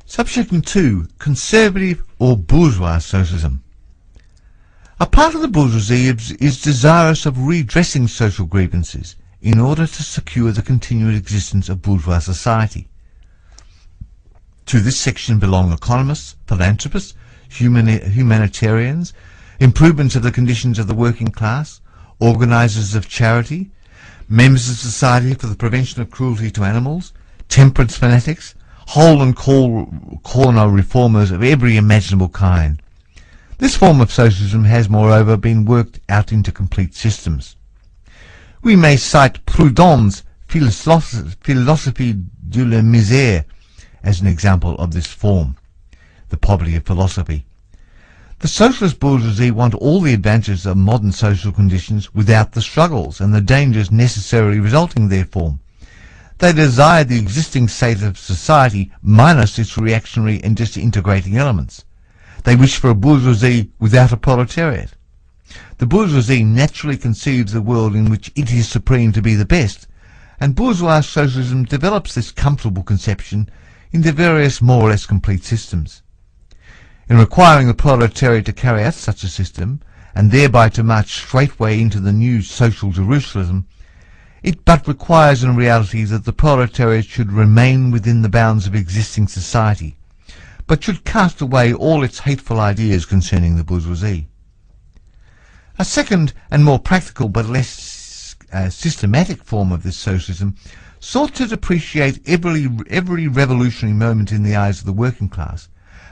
Subsection 2. Conservative or bourgeois socialism. A part of the bourgeoisie is desirous of redressing social grievances in order to secure the continued existence of bourgeois society. To this section belong economists, philanthropists, humanitarians, improvements of the conditions of the working class, organisers of charity, members of society for the prevention of cruelty to animals, temperance fanatics, hole and corner reformers of every imaginable kind. This form of socialism has, moreover, been worked out into complete systems. We may cite Proudhon's Philosophie de la misère as an example of this form, the poverty of philosophy. The socialist bourgeoisie want all the advantages of modern social conditions without the struggles and the dangers necessarily resulting therefrom. They desire the existing state of society minus its reactionary and disintegrating elements. They wish for a bourgeoisie without a proletariat. The bourgeoisie naturally conceives the world in which it is supreme to be the best, and bourgeois socialism develops this comfortable conception into various more or less complete systems. In requiring the proletariat to carry out such a system, and thereby to march straightway into the new social Jerusalem, it but requires in reality that the proletariat should remain within the bounds of existing society, but should cast away all its hateful ideas concerning the bourgeoisie. A second and more practical but less systematic form of this socialism sought to depreciate every revolutionary moment in the eyes of the working class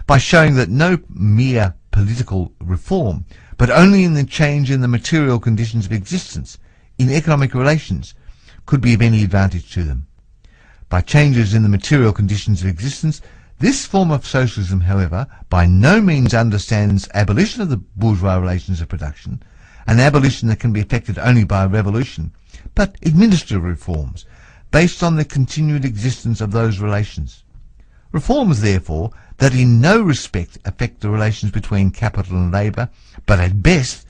by showing that no mere political reform, but only in the change in the material conditions of existence, in economic relations, could be of any advantage to them. By changes in the material conditions of existence, this form of socialism, however, by no means understands abolition of the bourgeois relations of production, an abolition that can be effected only by a revolution, but administrative reforms, based on the continued existence of those relations. Reforms, therefore, that in no respect affect the relations between capital and labour, but at best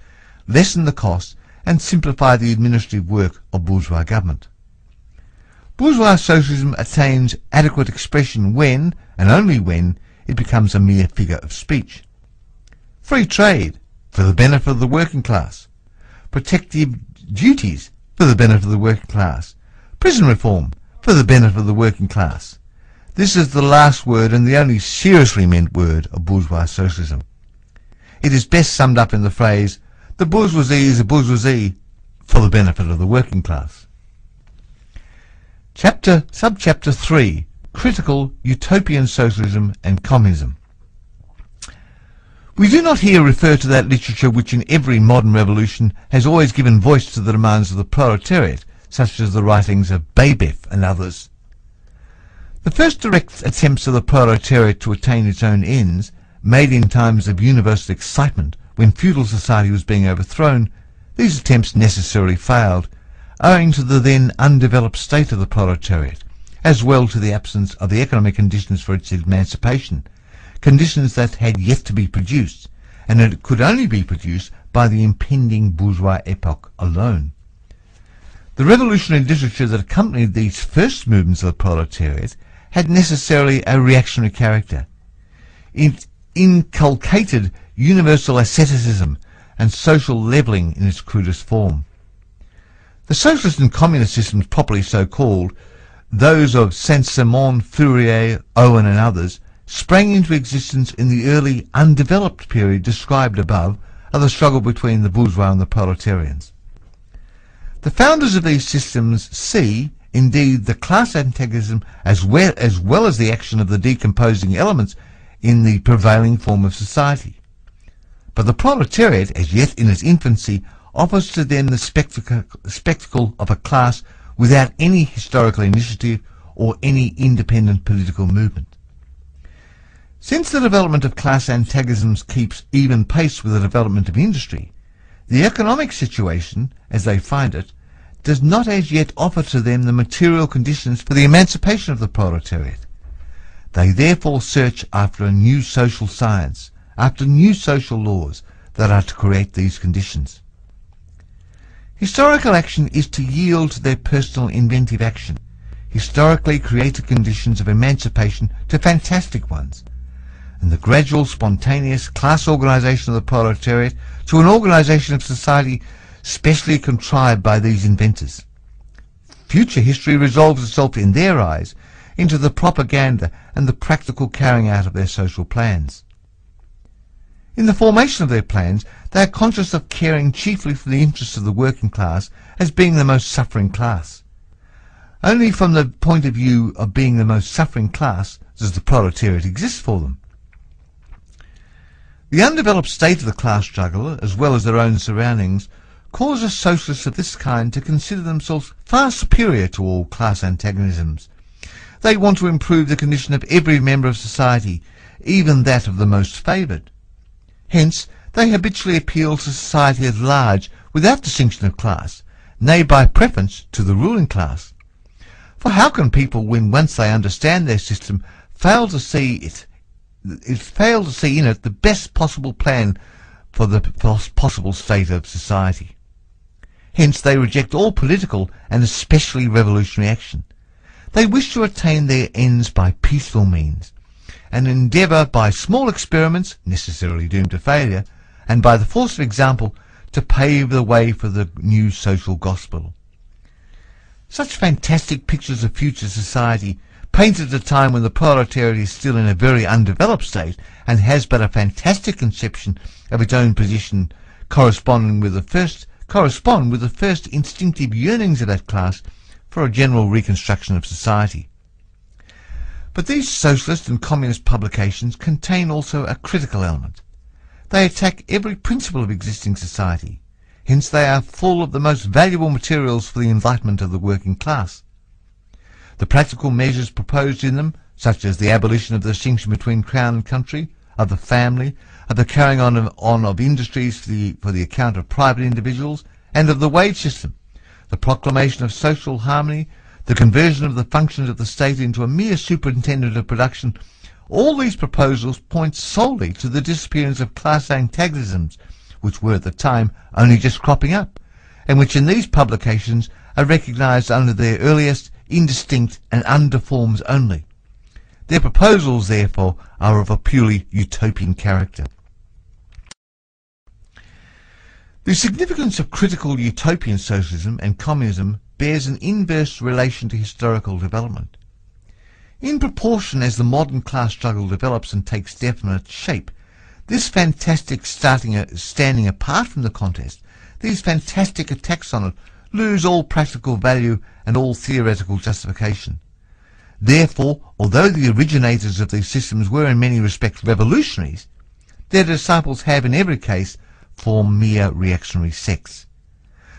lessen the cost and simplify the administrative work of bourgeois government. Bourgeois socialism attains adequate expression when, and only when, it becomes a mere figure of speech. Free trade, for the benefit of the working class. Protective duties, for the benefit of the working class. Prison reform, for the benefit of the working class. This is the last word and the only seriously meant word of bourgeois socialism. It is best summed up in the phrase, the bourgeoisie is a bourgeoisie for the benefit of the working class. Subchapter 3, Critical Utopian Socialism and Communism. We do not here refer to that literature which in every modern revolution has always given voice to the demands of the proletariat, such as the writings of Babeuf and others. The first direct attempts of the proletariat to attain its own ends, made in times of universal excitement when feudal society was being overthrown, these attempts necessarily failed, owing to the then undeveloped state of the proletariat, as well to the absence of the economic conditions for its emancipation, conditions that had yet to be produced, and it could only be produced by the impending bourgeois epoch alone. The revolutionary literature that accompanied these first movements of the proletariat had necessarily a reactionary character. It inculcated universal asceticism and social levelling in its crudest form. The socialist and communist systems properly so called, those of Saint-Simon, Fourier, Owen and others, sprang into existence in the early undeveloped period described above of the struggle between the bourgeois and the proletarians. The founders of these systems see, indeed, the class antagonism as well as the action of the decomposing elements in the prevailing form of society. But the proletariat, as yet in its infancy, offers to them the spectacle of a class without any historical initiative or any independent political movement. Since the development of class antagonisms keeps even pace with the development of industry, the economic situation, as they find it, does not as yet offer to them the material conditions for the emancipation of the proletariat. They therefore search after a new social science, after new social laws that are to create these conditions. Historical action is to yield to their personal inventive action. historically created conditions of emancipation to fantastic ones, and the gradual spontaneous class organisation of the proletariat to an organisation of society specially contrived by these inventors. Future history resolves itself in their eyes into the propaganda and the practical carrying out of their social plans. In the formation of their plans, they are conscious of caring chiefly for the interests of the working class as being the most suffering class. Only from the point of view of being the most suffering class does the proletariat exist for them. The undeveloped state of the class struggle, as well as their own surroundings, causes socialists of this kind to consider themselves far superior to all class antagonisms. They want to improve the condition of every member of society, even that of the most favoured. Hence, they habitually appeal to society at large without distinction of class, nay, by preference to the ruling class. For how can people, when once they understand their system, fail to see in it the best possible plan for the possible state of society? Hence they reject all political and especially revolutionary action. They wish to attain their ends by peaceful means, and endeavour by small experiments, necessarily doomed to failure, and by the force of example, to pave the way for the new social gospel. Such fantastic pictures of future society, painted at a time when the proletariat is still in a very undeveloped state and has but a fantastic conception of its own position, correspond with the first instinctive yearnings of that class for a general reconstruction of society. But these socialist and communist publications contain also a critical element. They attack every principle of existing society. Hence they are full of the most valuable materials for the enlightenment of the working class. The practical measures proposed in them, such as the abolition of the distinction between crown and country, of the family, of the carrying on of industries for the account of private individuals, and of the wage system, the proclamation of social harmony, the conversion of the functions of the state into a mere superintendent of production, all these proposals point solely to the disappearance of class antagonisms, which were at the time only just cropping up, and which in these publications are recognized under their earliest, indistinct and under forms only. Their proposals, therefore, are of a purely utopian character. The significance of critical utopian socialism and communism bears an inverse relation to historical development. In proportion as the modern class struggle develops and takes definite shape, this fantastic standing apart from the contest, these fantastic attacks on it, lose all practical value and all theoretical justification. Therefore, although the originators of these systems were in many respects revolutionaries, their disciples have in every case formed mere reactionary sects.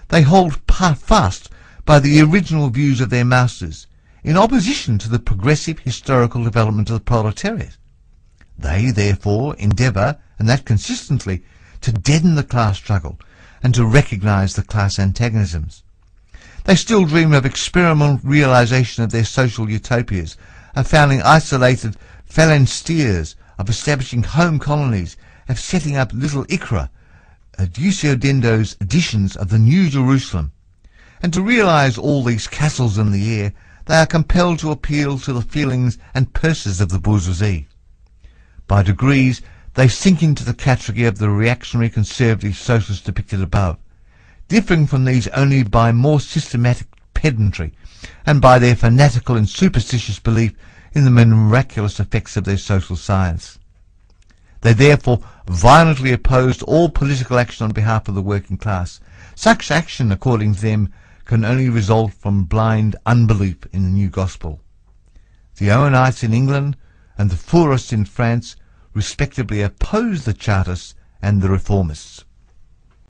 They hold fast by the original views of their masters, in opposition to the progressive historical development of the proletariat. They, therefore, endeavour, and that consistently, to deaden the class struggle and to recognise the class antagonisms. They still dream of experimental realisation of their social utopias, of founding isolated phalansteres, of establishing home colonies, of setting up little Ikra, Duciodendo's editions of the New Jerusalem. And to realise all these castles in the air, they are compelled to appeal to the feelings and purses of the bourgeoisie. By degrees, they sink into the category of the reactionary conservative socialists depicted above, differing from these only by more systematic pedantry and by their fanatical and superstitious belief in the miraculous effects of their social science. They therefore violently opposed all political action on behalf of the working class. Such action, according to them, can only result from blind unbelief in the new gospel. The Owenites in England and the Fourierists in France respectively opposed the Chartists and the Reformists.